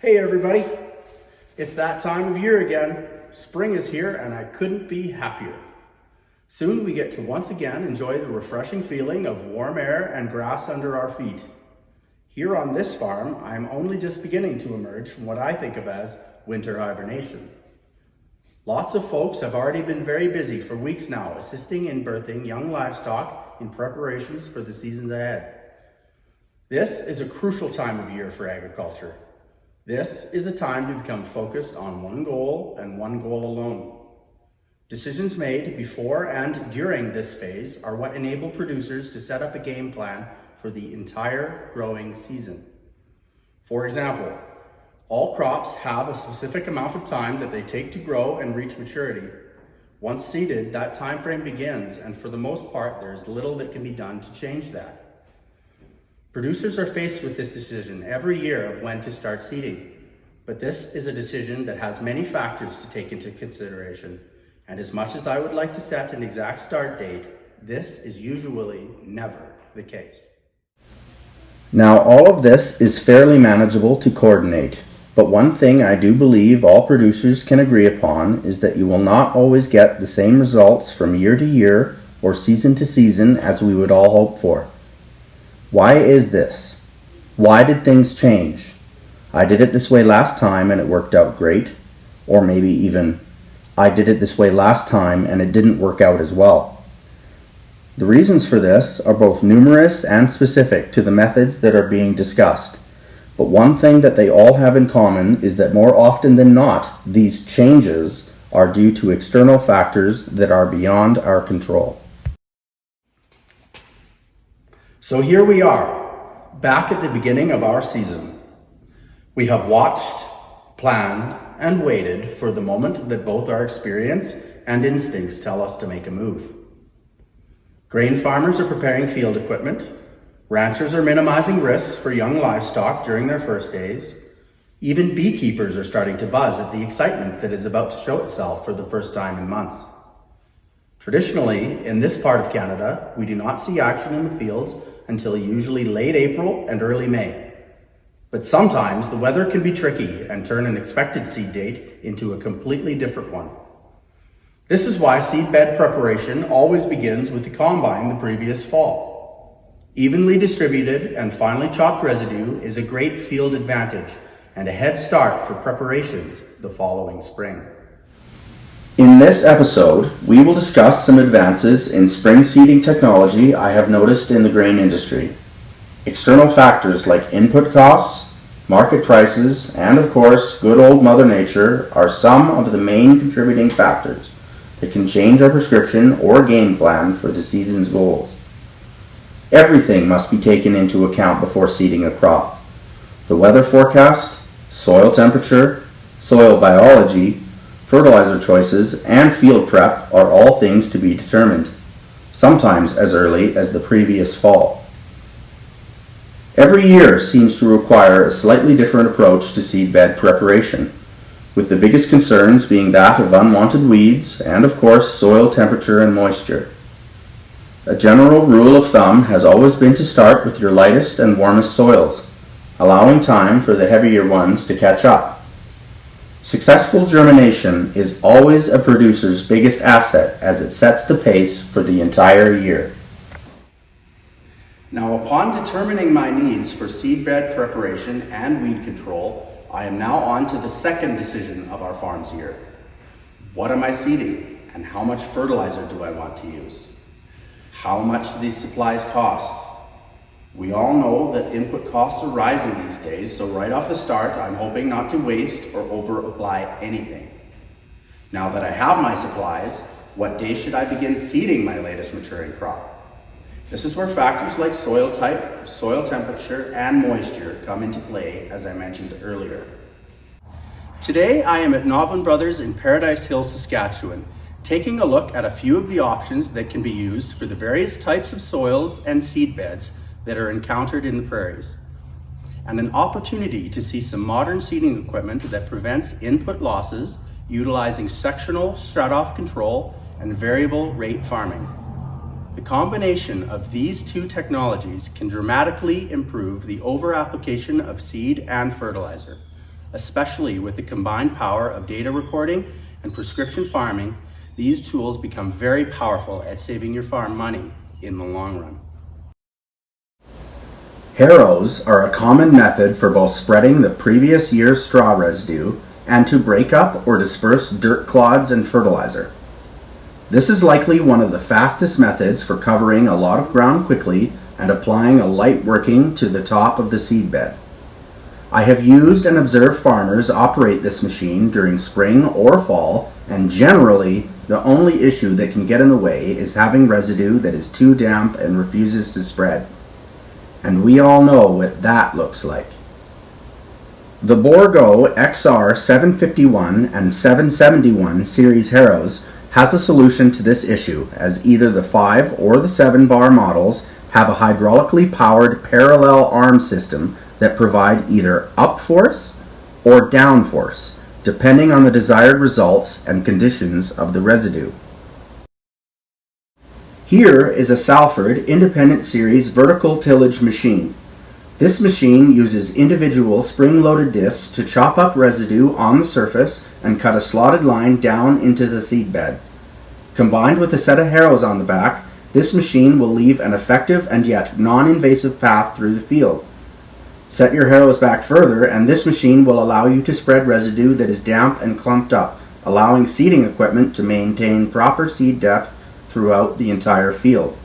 Hey everybody, it's that time of year again. Spring is here and I couldn't be happier. Soon we get to once again enjoy the refreshing feeling of warm air and grass under our feet. Here on this farm, I'm only just beginning to emerge from what I think of as winter hibernation. Lots of folks have already been very busy for weeks now, assisting in birthing young livestock in preparations for the seasons ahead. This is a crucial time of year for agriculture. This is a time to become focused on one goal and one goal alone. Decisions made before and during this phase are what enable producers to set up a game plan for the entire growing season. For example, all crops have a specific amount of time that they take to grow and reach maturity. Once seeded, that time frame begins, and for the most part, there's little that can be done to change that. Producers are faced with this decision every year of when to start seeding, but this is a decision that has many factors to take into consideration, and as much as I would like to set an exact start date, this is usually never the case. Now, all of this is fairly manageable to coordinate, but one thing I do believe all producers can agree upon is that you will not always get the same results from year to year or season to season as we would all hope for. Why is this? Why did things change? I did it this way last time and it worked out great. Or maybe even, I did it this way last time and it didn't work out as well. The reasons for this are both numerous and specific to the methods that are being discussed. But one thing that they all have in common is that more often than not, these changes are due to external factors that are beyond our control. So here we are, back at the beginning of our season. We have watched, planned, and waited for the moment that both our experience and instincts tell us to make a move. Grain farmers are preparing field equipment. Ranchers are minimizing risks for young livestock during their first days. Even beekeepers are starting to buzz at the excitement that is about to show itself for the first time in months. Traditionally, in this part of Canada, we do not see action in the fields until usually late April and early May. But sometimes the weather can be tricky and turn an expected seed date into a completely different one. This is why seedbed preparation always begins with the combine the previous fall. Evenly distributed and finely chopped residue is a great field advantage and a head start for preparations the following spring. In this episode, we will discuss some advances in spring seeding technology I have noticed in the grain industry. External factors like input costs, market prices, and of course, good old Mother Nature are some of the main contributing factors that can change our prescription or game plan for the season's goals. Everything must be taken into account before seeding a crop. The weather forecast, soil temperature, soil biology, fertilizer choices, and field prep are all things to be determined, sometimes as early as the previous fall. Every year seems to require a slightly different approach to seedbed preparation, with the biggest concerns being that of unwanted weeds and, of course, soil temperature and moisture. A general rule of thumb has always been to start with your lightest and warmest soils, allowing time for the heavier ones to catch up. Successful germination is always a producer's biggest asset as it sets the pace for the entire year. Now, upon determining my needs for seedbed preparation and weed control, I am now on to the second decision of our farm's year. What am I seeding and how much fertilizer do I want to use? How much do these supplies cost? We all know that input costs are rising these days, so right off the start, I'm hoping not to waste or over-apply anything. Now that I have my supplies, what day should I begin seeding my latest maturing crop? This is where factors like soil type, soil temperature, and moisture come into play, as I mentioned earlier. Today, I am at Novlin Brothers in Paradise Hills, Saskatchewan, taking a look at a few of the options that can be used for the various types of soils and seed beds that are encountered in the prairies, and an opportunity to see some modern seeding equipment that prevents input losses, utilizing sectional shut-off control and variable rate farming. The combination of these two technologies can dramatically improve the over-application of seed and fertilizer, Especially with the combined power of data recording and prescription farming, these tools become very powerful at saving your farm money in the long run. Harrows are a common method for both spreading the previous year's straw residue and to break up or disperse dirt clods and fertilizer. This is likely one of the fastest methods for covering a lot of ground quickly and applying a light working to the top of the seed bed. I have used and observed farmers operate this machine during spring or fall, and generally the only issue that can get in the way is having residue that is too damp and refuses to spread. And we all know what that looks like. The Bourgault XR 751 and 771 series harrows has a solution to this issue, as either the 5 or the 7 bar models have a hydraulically powered parallel arm system that provide either up force or down force, depending on the desired results and conditions of the residue. Here is a Salford Independent Series vertical tillage machine. This machine uses individual spring-loaded discs to chop up residue on the surface and cut a slotted line down into the seed bed. Combined with a set of harrows on the back, this machine will leave an effective and yet non-invasive path through the field. Set your harrows back further and this machine will allow you to spread residue that is damp and clumped up, allowing seeding equipment to maintain proper seed depth throughout the entire field.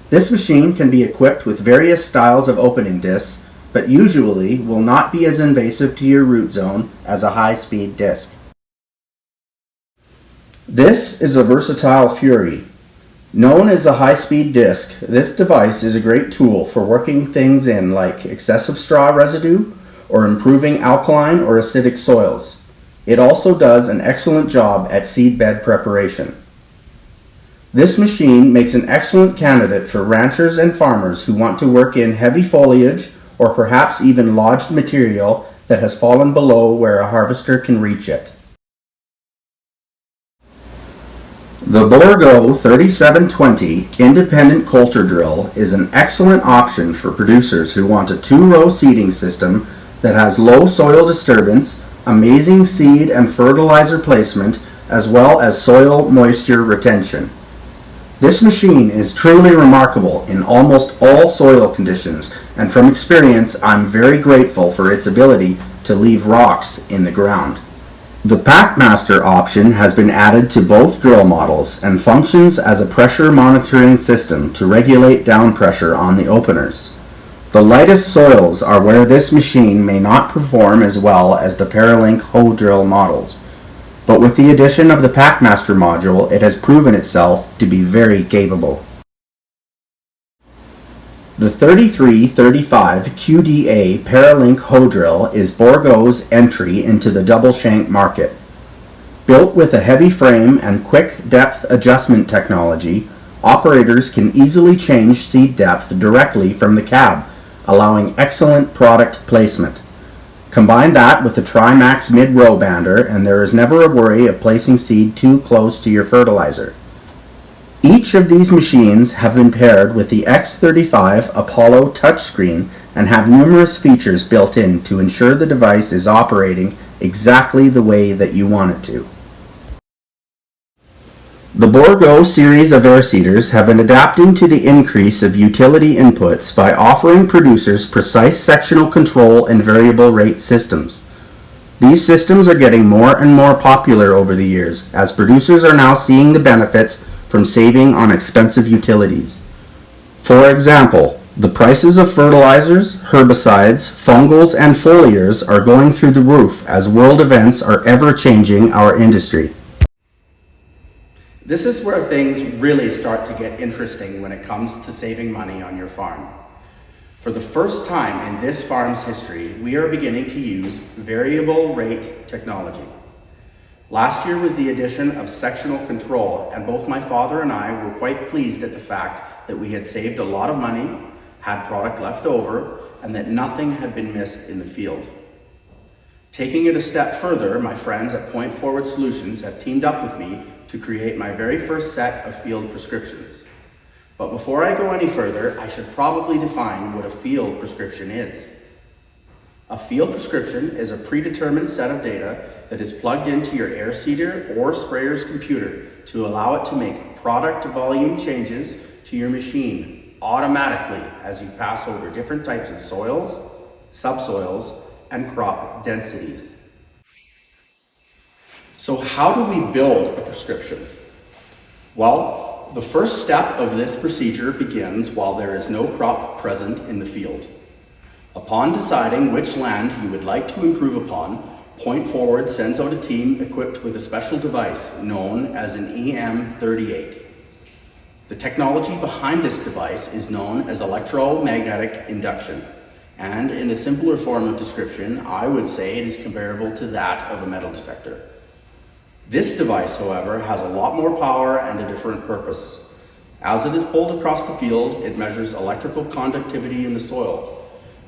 This machine can be equipped with various styles of opening discs, but usually will not be as invasive to your root zone as a high-speed disc. This is a Versatile Fury. Known as a high-speed disc, this device is a great tool for working things in like excessive straw residue or improving alkaline or acidic soils. It also does an excellent job at seed bed preparation. This machine makes an excellent candidate for ranchers and farmers who want to work in heavy foliage or perhaps even lodged material that has fallen below where a harvester can reach it. The Bourgault 3720 independent coulter drill is an excellent option for producers who want a 2-row seeding system that has low soil disturbance, amazing seed and fertilizer placement, as well as soil moisture retention. This machine is truly remarkable in almost all soil conditions, and from experience I'm very grateful for its ability to leave rocks in the ground. The Packmaster option has been added to both drill models and functions as a pressure monitoring system to regulate down pressure on the openers. The lightest soils are where this machine may not perform as well as the Paralink hoe drill models, but with the addition of the Packmaster module it has proven itself to be very capable. The 3335 QDA Paralink hoe drill is Bourgault's entry into the double shank market. Built with a heavy frame and quick depth adjustment technology, operators can easily change seed depth directly from the cab, allowing excellent product placement. Combine that with the Trimax mid-row bander and there is never a worry of placing seed too close to your fertilizer. Each of these machines have been paired with the X35 Apollo touchscreen and have numerous features built in to ensure the device is operating exactly the way that you want it to. The Bourgault series of air seeders have been adapting to the increase of utility inputs by offering producers precise sectional control and variable rate systems. These systems are getting more and more popular over the years as producers are now seeing the benefits from saving on expensive utilities. For example, the prices of fertilizers, herbicides, fungals, and foliars are going through the roof as world events are ever changing our industry. This is where things really start to get interesting when it comes to saving money on your farm. For the first time in this farm's history, we are beginning to use variable rate technology. Last year was the addition of sectional control, and both my father and I were quite pleased at the fact that we had saved a lot of money, had product left over, and that nothing had been missed in the field. Taking it a step further, my friends at Point Forward Solutions have teamed up with me to create my very first set of field prescriptions. But before I go any further, I should probably define what a field prescription is. A field prescription is a predetermined set of data that is plugged into your air seeder or sprayer's computer to allow it to make product volume changes to your machine automatically as you pass over different types of soils, subsoils, and crop densities. So how do we build a prescription? Well, the first step of this procedure begins while there is no crop present in the field. Upon deciding which land you would like to improve upon, Point Forward sends out a team equipped with a special device known as an EM38. The technology behind this device is known as electromagnetic induction, and in a simpler form of description, I would say it is comparable to that of a metal detector. This device, however, has a lot more power and a different purpose. As it is pulled across the field, it measures electrical conductivity in the soil.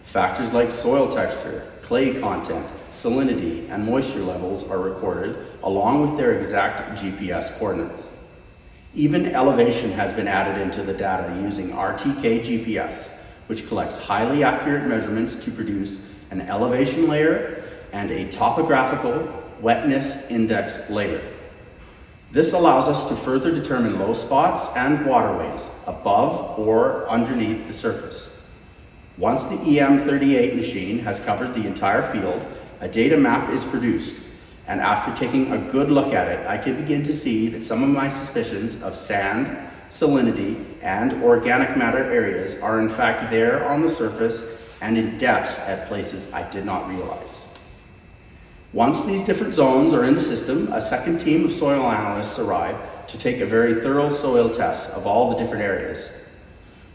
Factors like soil texture, clay content, salinity, and moisture levels are recorded along with their exact GPS coordinates. Even elevation has been added into the data using RTK GPS, which collects highly accurate measurements to produce an elevation layer and a topographical wetness index layer. This allows us to further determine low spots and waterways above or underneath the surface. Once the EM38 machine has covered the entire field, a data map is produced, and after taking a good look at it, I can begin to see that some of my suspicions of sand, salinity, and organic matter areas are in fact there on the surface and in depths at places I did not realize. Once these different zones are in the system, a second team of soil analysts arrive to take a very thorough soil test of all the different areas.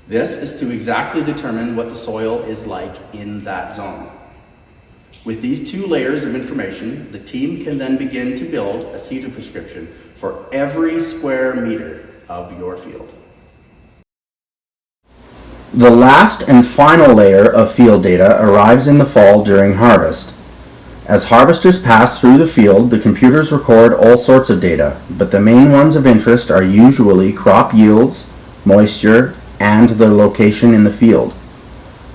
This is to exactly determine what the soil is like in that zone. With these two layers of information, the team can then begin to build a seeder prescription for every square meter of your field. The last and final layer of field data arrives in the fall during harvest. As harvesters pass through the field, the computers record all sorts of data, but the main ones of interest are usually crop yields, moisture, and their location in the field.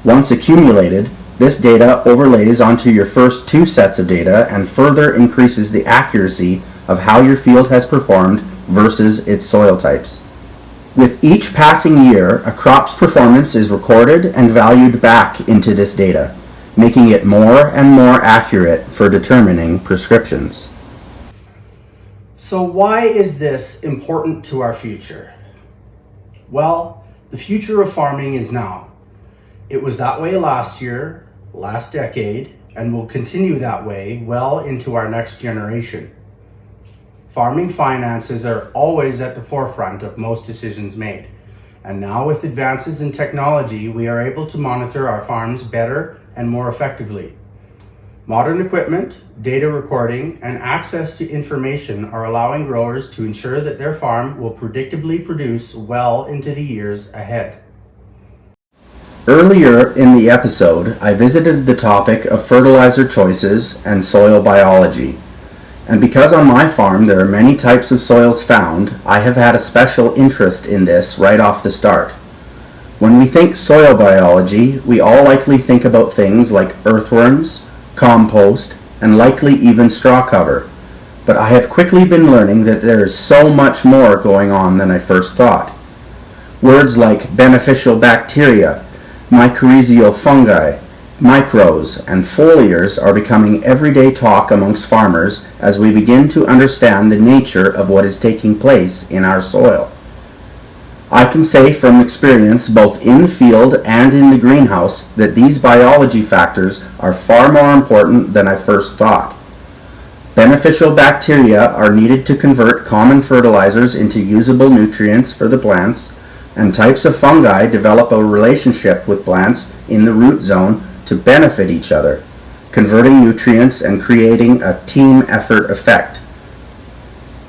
Once accumulated, this data overlays onto your first two sets of data and further increases the accuracy of how your field has performed versus its soil types. With each passing year, a crop's performance is recorded and valued back into this data, making it more and more accurate for determining prescriptions. So why is this important to our future? Well, the future of farming is now. It was that way last year, last decade, and will continue that way well into our next generation. Farming finances are always at the forefront of most decisions made, and now with advances in technology, we are able to monitor our farms better and more effectively. Modern equipment, data recording, and access to information are allowing growers to ensure that their farm will predictably produce well into the years ahead. Earlier in the episode, I visited the topic of fertilizer choices and soil biology. And because on my farm there are many types of soils found, I have had a special interest in this right off the start. When we think soil biology, we all likely think about things like earthworms, compost, and likely even straw cover. But I have quickly been learning that there is so much more going on than I first thought. Words like beneficial bacteria, mycorrhizal fungi, microbes, and foliars are becoming everyday talk amongst farmers as we begin to understand the nature of what is taking place in our soil. I can say from experience both in the field and in the greenhouse that these biology factors are far more important than I first thought. Beneficial bacteria are needed to convert common fertilizers into usable nutrients for the plants, and types of fungi develop a relationship with plants in the root zone to benefit each other, converting nutrients and creating a team effort effect.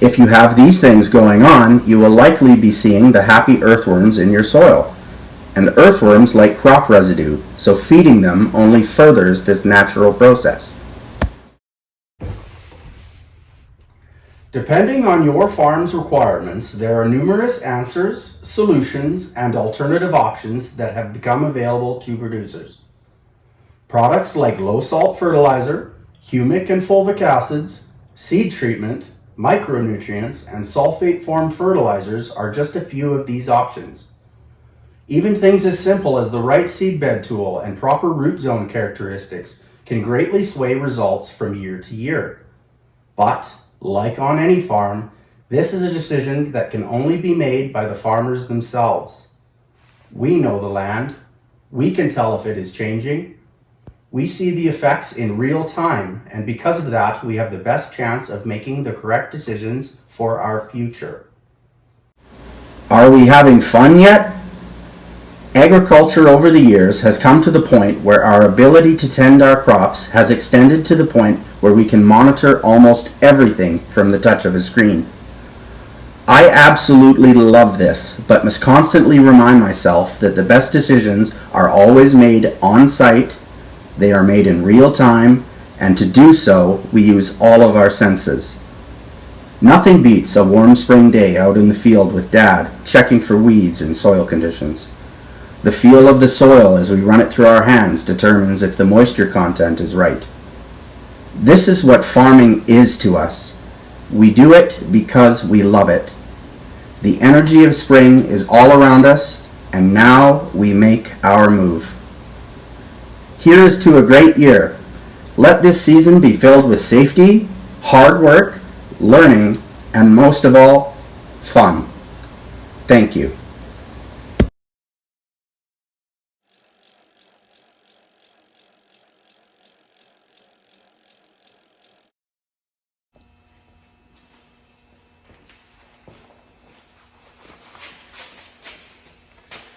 If you have these things going on, you will likely be seeing the happy earthworms in your soil. And earthworms like crop residue, so feeding them only furthers this natural process. Depending on your farm's requirements, there are numerous answers, solutions, and alternative options that have become available to producers. Products like low salt fertilizer, humic and fulvic acids, seed treatment, micronutrients, and sulfate formed fertilizers are just a few of these options. Even things as simple as the right seedbed tool and proper root zone characteristics can greatly sway results from year to year. But, like on any farm, this is a decision that can only be made by the farmers themselves. We know the land. We can tell if it is changing. We see the effects in real time, and because of that, we have the best chance of making the correct decisions for our future. Are we having fun yet? Agriculture over the years has come to the point where our ability to tend our crops has extended to the point where we can monitor almost everything from the touch of a screen. I absolutely love this, but must constantly remind myself that the best decisions are always made on site, they are made in real time, and to do so, we use all of our senses. Nothing beats a warm spring day out in the field with Dad, checking for weeds and soil conditions. The feel of the soil as we run it through our hands determines if the moisture content is right. This is what farming is to us. We do it because we love it. The energy of spring is all around us, and now we make our move. Here is to a great year. Let this season be filled with safety, hard work, learning, and most of all, fun. Thank you.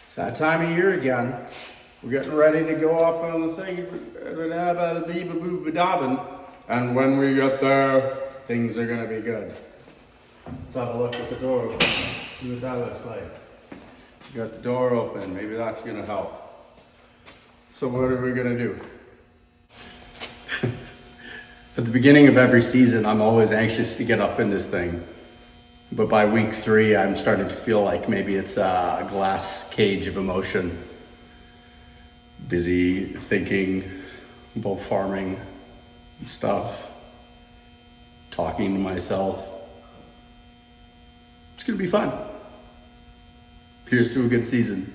It's that time of year again. We're getting ready to go up on the thing, and when we get there, things are gonna be good. Let's have a look at the door, see what that looks like. We got the door open, maybe that's gonna help. So what are we gonna do? At the beginning of every season, I'm always anxious to get up in this thing. But by week 3, I'm starting to feel like maybe it's a glass cage of emotion. Busy thinking about farming stuff, talking to myself. It's gonna be fun. Here's to a good season.